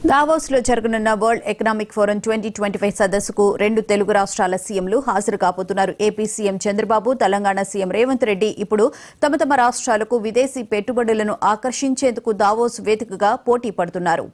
Davos లో జరగనున్న world economic forum 2025 సదస్సుకు రెండు తెలుగు రాష్ట్రాల సీఎంలు హాజరు కాబోతున్నారు. AP CM Chandrababu, Telangana CM Revanth Reddy ఇప్పుడు తమ రాష్ట్రాలకు విదేశీ పెట్టుబడులను ఆకర్షించేందుకు దావోస్ వేదికగా పోటీ పడుతున్నారు.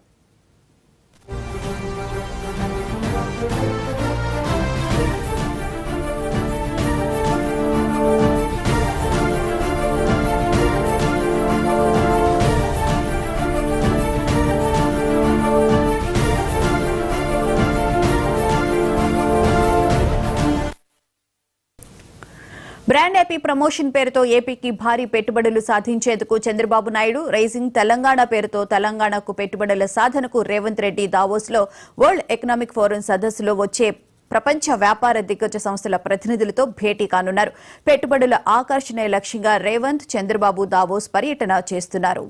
బ్రాండ్ ఏపీ ప్రమోషన్ పేరుతో ఏపీకి భారీ పెట్టుబడులు సాధించేందుకు చంద్రబాబు నాయుడు, రైజింగ్ తెలంగాణ పేరుతో తెలంగాణకు పెట్టుబడుల సాధనకు రేవంత్ రెడ్డి దావోస్ లో వరల్డ్ ఎకనామిక్ ఫోరం సదస్సులో వచ్చే ప్రపంచ వ్యాపార దిగ్గజ సంస్థల ప్రతినిధులతో భేటీ కానున్నారు. పెట్టుబడుల ఆకర్షణ లక్ష్యంగా రేవంత్, చంద్రబాబు దావోస్ పర్యటన చేస్తున్నారు.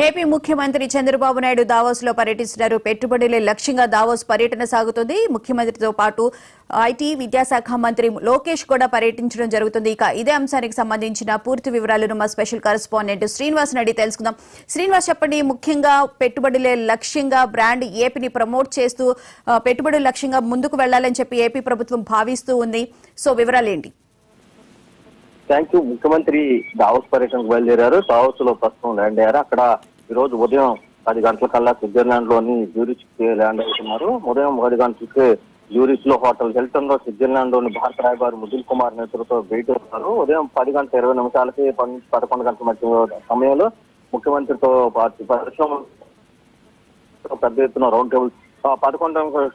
ఏపీ ముఖ్యమంత్రి చంద్రబాబు నాయుడు దావోస్ లో పర్యటిస్తున్నారు. పెట్టుబడులే లక్ష్యంగా దావోస్ పర్యటన సాగుతుంది. ముఖ్యమంత్రితో పాటు ఐటీ, విద్యాశాఖ మంత్రి లోకేష్ కూడా పర్యటించడం జరుగుతుంది. ఇక ఇదే అంశానికి సంబంధించిన పూర్తి వివరాలను మా స్పెషల్ కరెస్పాండెంట్ శ్రీనివాస్ అడిగి తెలుసుకుందాం. శ్రీనివాస్, చెప్పండి, ముఖ్యంగా పెట్టుబడులే లక్ష్యంగా బ్రాండ్ ఏపీని ప్రమోట్ చేస్తూ పెట్టుబడుల లక్ష్యంగా ముందుకు వెళ్లాలని చెప్పి ఏపీ ప్రభుత్వం భావిస్తూ ఉంది. సో వివరాలు ఏంటి? Thank you. ముఖ్యమంత్రి దావోస్ పర్యటనకు బయలుదేరారు. దావోస్ లో ప్రస్తుతం ల్యాండ్ అయ్యారు. అక్కడ ఈ రోజు ఉదయం 10 గంటల కల్లా స్విట్జర్లాండ్ లోని జ్యూరిచ్ కి ల్యాండ్ అవుతున్నారు. ఉదయం 10 గంటలకి జ్యూరిచ్ లో హోటల్ హిల్టన్ లో స్విట్జర్లాండ్ లోని భారత రాయబారి ముదిల్ కుమార్ నేతృత్వంతో భేటీ అవుతున్నారు. ఉదయం 10 గంటల 20 నిమిషాలకి 11 గంటల మధ్య సమయంలో ముఖ్యమంత్రితో పరిశ్రమ పెద్ద ఎత్తున round table 11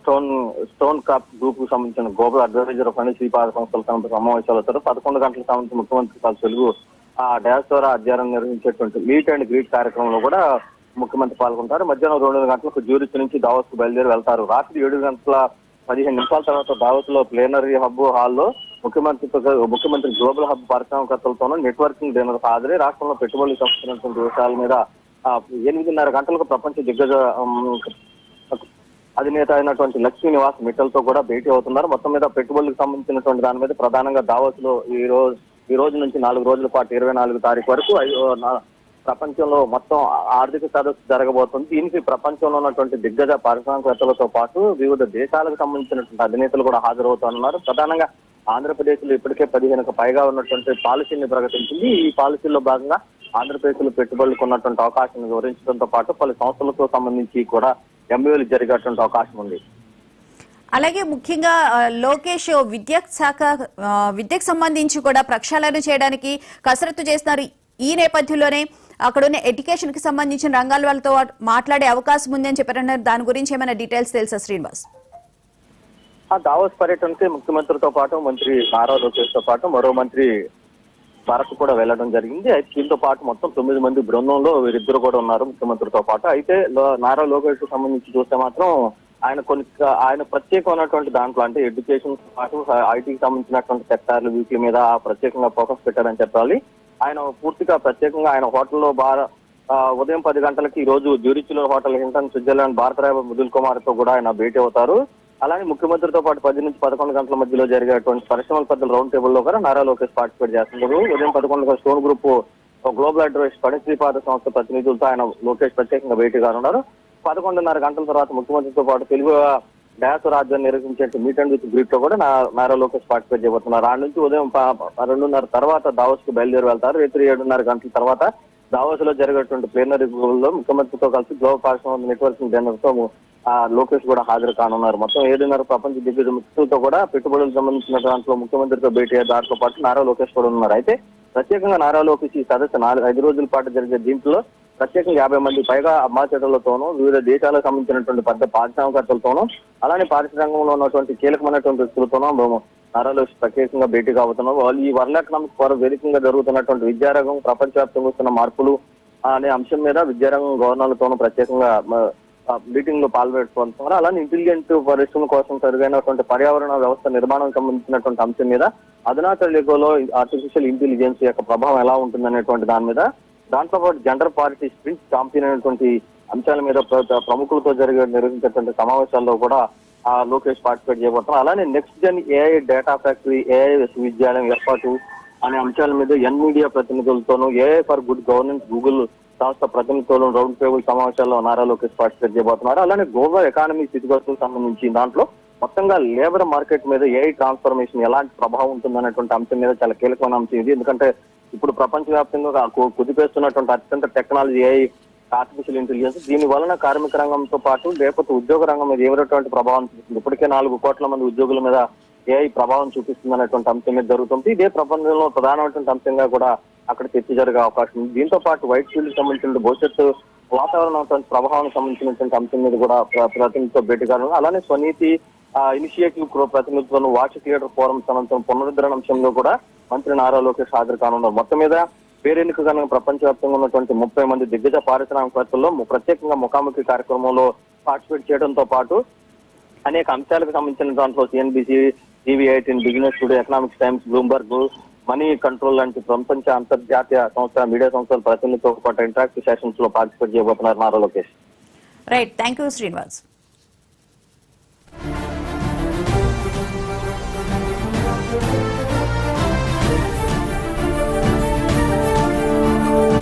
stone cap group కు సంబంధించిన గ్లోబల్ అడ్వైజర్ ఆఫ్ అన్ని శ్రీపాద సంస్థల సమావేశాలు అవుతారు. 11 గంటలకు సంబంధించిన ముఖ్యమంత్రి తెలుగు డాష్ ద్వారా అధ్యయనం నిర్వహించేటువంటి మీట్ అండ్ గ్రీట్ కార్యక్రమంలో కూడా ముఖ్యమంత్రి పాల్గొంటారు. మధ్యాహ్నం 2 గంటలకు జ్యూరిచ్ నుంచి దావోస్ కు బయలుదేరి వెళ్తారు. రాత్రి 7 గంటల 15 నిమిషాల తర్వాత దావోస్ లో ప్లేనరీ హబ్ హాల్లో ముఖ్యమంత్రి గ్లోబల్ హబ్ పారిశ్రామికవేత్తలతోనూ నెట్వర్కింగ్ డిన్నర్ హాజరై రాష్ట్రంలో పెట్టుబడులు సంబంధించినటువంటి విషయాల మీద 8:30 గంటలకు ప్రపంచ దిగ్గజ అధినేత అయినటువంటి లక్ష్మీ నివాస్ మిట్టల్తో కూడా భేటీ అవుతున్నారు. మొత్తం మీద పెట్టుబడులకు సంబంధించినటువంటి దాని మీద ప్రధానంగా దావోస్ లో ఈ రోజు నుంచి 4 రోజుల పాటు 24 తారీఖు వరకు ప్రపంచంలో మొత్తం ఆర్థిక సదస్సు జరగబోతుంది. దీనికి ప్రపంచంలో ఉన్నటువంటి దిగ్గజ పారిశ్రామికవేత్తలతో పాటు వివిధ దేశాలకు సంబంధించినటువంటి అధినేతలు కూడా హాజరవుతున్నారు. ప్రధానంగా ఆంధ్రప్రదేశ్ లో ఇప్పటికే 15కు పైగా ఉన్నటువంటి పాలసీని ప్రకటించింది. ఈ పాలసీలో భాగంగా ఆంధ్రప్రదేశ్ లో పెట్టుబడులకు ఉన్నటువంటి అవకాశాన్ని వివరించడంతో పాటు పలు సంస్థలతో సంబంధించి కూడా ఎంబీఓలు జరిగేటువంటి అవకాశం ఉంది. అలాగే ముఖ్యంగా లోకేష్ విద్యకు సంబంధించి కూడా ప్రక్షాళన చేయడానికి కసరత్తు చేస్తున్నారు. ఈ నేపథ్యంలోనే అక్కడున్న ఎడ్యుకేషన్ కి సంబంధించిన రంగాల వాళ్ళతో మాట్లాడే అవకాశం ఉంది అని చెప్పారన్నారు. దాని గురించి ఏమైనా డీటెయిల్స్ తెలుసా శ్రీనివాస్? దావోస్ పర్యటనకి ముఖ్యమంత్రితో పాటు మంత్రి నారా లోకేష్ తో పాటు మరో మంత్రి భారత్ కూడా వెళ్లడం జరిగింది. అయితే దీంతో పాటు మొత్తం 9 మంది బృందంలో వీరిద్దరు కూడా ఉన్నారు ముఖ్యమంత్రితో పాటు. అయితే నారా లోకేష్ కు సంబంధించి చూస్తే మాత్రం ఆయన ప్రత్యేకమైనటువంటి దాంట్లో అంటే ఎడ్యుకేషన్ పాటు ఐటీకి సంబంధించినటువంటి సెక్టార్లు వీటి మీద ప్రత్యేకంగా ఫోకస్ పెట్టారని చెప్పాలి. ఆయన పూర్తిగా ప్రత్యేకంగా ఆయన హోటల్లో ఉదయం 10 గంటలకి ఈ రోజు జ్యూరిచ్ లో హోటల్ హిల్టన్ స్విట్జర్లాండ్ భారత రాయబారి ముదిల్ కుమార్ తో కూడా ఆయన భేటీ అవుతారు. అలానే ముఖ్యమంత్రితో పాటు 10 నుంచి 11 గంటల మధ్యలో జరిగేటువంటి పరిశ్రమల పెద్దల రౌండ్ టేబుల్ లో కూడా నారా లోకేష్ పార్టిసిపేట్ చేస్తున్నారు. ఉదయం 11 స్టోన్ గ్రూప్ గ్లోబల్ అడ్వైస్ పణిశ్రీపాద సంస్థ ప్రతినిధులతో ఆయన లోకేష్ ప్రత్యేకంగా భేటీ కానున్నారు. 11:30 గంటల తర్వాత ముఖ్యమంత్రితో పాటు తెలుగు డ్యాన్స్ రాజ్యాన్ని నిర్వహించే మీట్ అండ్ విత్ గ్రీట్ లో కూడా నారా లోకేష్ పార్టిసిపేట్ చేయబోతున్నారు. ఆ నుంచి ఉదయం 2:30 తర్వాత దావోస్ కు బయలుదేరి వెళ్తారు. రాత్రి 7:30 గంటల తర్వాత దావోస్ లో జరిగేటువంటి ప్లేనరీ లో ముఖ్యమంత్రితో కలిసి గ్లోబల్ పారిశ్రామిక నెట్వర్కింగ్ డిన్నర్ తో లోకేష్ కూడా హాజరు కానున్నారు. మొత్తం 7:30 ప్రపంచ దిగ్గజ ముఖ్యులతో కూడా పెట్టుబడులకు సంబంధించిన దాంట్లో ముఖ్యమంత్రితో భేటీ అయ్యే దాంట్లో పాటు నారా లోకేష్ కూడా ఉన్నారు. అయితే ప్రత్యేకంగా నారా లోకేష్ ఈ సదస్సు 5 రోజుల పాటు జరిగే దీంట్లో ప్రత్యేకంగా 50 మంది పైగా అంబాసిడర్లతోనూ వివిధ దేశాలకు సంబంధించినటువంటి పెద్ద పారిశ్రామికవేత్తలతోనూ అలానే పారిశ్రామికంలో ఉన్నటువంటి కీలకమైనటువంటి వ్యక్తులతోనూ నారా లోకేష్ ప్రత్యేకంగా భేటీ కాబోతున్నారు. వాళ్ళు ఈ వరల్డ్ ఎకనామిక్ ఫోరం వేదికగా జరుగుతున్నటువంటి విద్యారంగం ప్రపంచవ్యాప్తంగా వస్తున్న మార్పులు అనే అంశం మీద విద్యారంగం గవర్నర్లతోనూ ప్రత్యేకంగా మీటింగ్ లో పాల్గొంటున్నారు. అలానే ఇంటెలిజెంట్ పరిశ్రమ కోసం సరిగైనటువంటి పర్యావరణ వ్యవస్థ నిర్మాణం సంబంధించినటువంటి అంశం మీద అధునాతన యుగంలో ఆర్టిఫిషియల్ ఇంటెలిజెన్స్ యొక్క ప్రభావం ఎలా ఉంటుందనేటువంటి దాని మీద, దాంట్లో పాటు జెండర్ పార్టీ స్ప్రింట్ ఛాంపియన్ అనేటువంటి అంశాల మీద ప్రముఖులతో నిర్వహించేటువంటి సమావేశాల్లో కూడా లోకేష్ పార్టిసిపేట్ చేయబోతున్నారు. అలానే next gen AI data factory, AI విశ్వవిద్యాలయం ఏర్పాటు అనే అంశాల మీద ఎన్మీడియా ప్రతినిధులతోనూ, AI for good governance Google సంస్థ ప్రతినిధులు రౌండ్ టేబుల్ సమావేశాల్లో నారా లోకేష్ పార్టిసిపేట్ చేయబోతున్నారు. అలానే గ్లోబల్ ఎకానమీ స్థితిగతులకు సంబంధించి దాంట్లో మొత్తంగా లేబర్ మార్కెట్ మీద ఏఐ ట్రాన్స్ఫర్మేషన్ ఎలాంటి ప్రభావం ఉంటుందనేటువంటి అంశం మీద చాలా కీలకమైన అంశం ఇది. ఎందుకంటే ఇప్పుడు ప్రపంచవ్యాప్తంగా కుదిపేస్తున్నటువంటి అత్యంత టెక్నాలజీ ఏఐ, ఆర్టిఫిషియల్ ఇంటెలిజెన్స్, దీని వలన కార్మిక రంగంతో పాటు లేకపోతే ఉద్యోగ రంగం మీద ఏమైనటువంటి ప్రభావం చూపిస్తుంది. ఇప్పటికే 4 కోట్ల మంది ఉద్యోగుల మీద ఏఐ ప్రభావం చూపిస్తుంది అనేటువంటి అంశం మీద జరుగుతుంది. ఇదే ప్రపంచంలో ప్రధానమైనటువంటి అంశంగా కూడా అక్కడ చర్చ జరిగే అవకాశం ఉంది. దీంతో పాటు వైట్ ఫీల్డ్ సంబంధించిన భవిష్యత్తు వాతావరణ ప్రభావానికి సంబంధించినటువంటి అంశం మీద కూడా ప్రతినిధితో భేటీ కానున్నారు. అలానే స్వనీతి ఇనిషియేటివ్ ప్రతినిధులను వాచ్ థియేటర్ ఫోరం సంబంధించిన పునరుద్ధరణ అంశంలో కూడా మంత్రి నారా లోకేష్ హాజరు కానున్నారు. మొత్తం మీద పేరెన్నిక కనుక ప్రపంచవ్యాప్తంగా ఉన్నటువంటి 30 మంది దిగ్గజ పారిశ్రామికవేత్తల్లో ప్రత్యేకంగా ముఖాముఖి కార్యక్రమంలో పార్టిసిపేట్ చేయడంతో పాటు అనేక అంశాలకు సంబంధించిన దాంట్లో CNBC, TV18, business today, economics times, Bloomberg, money control లాంటి ప్రపంచ అంతర్జాతీయ సంస్థ మీడియా సంస్థల ప్రతినిధులతో పాటు ఇంటరాక్టివ్ సెషన్స్ లో పార్టిసిపేట్ చేయబోతున్నారు Nara Lokesh. Right, thank you Srinivas.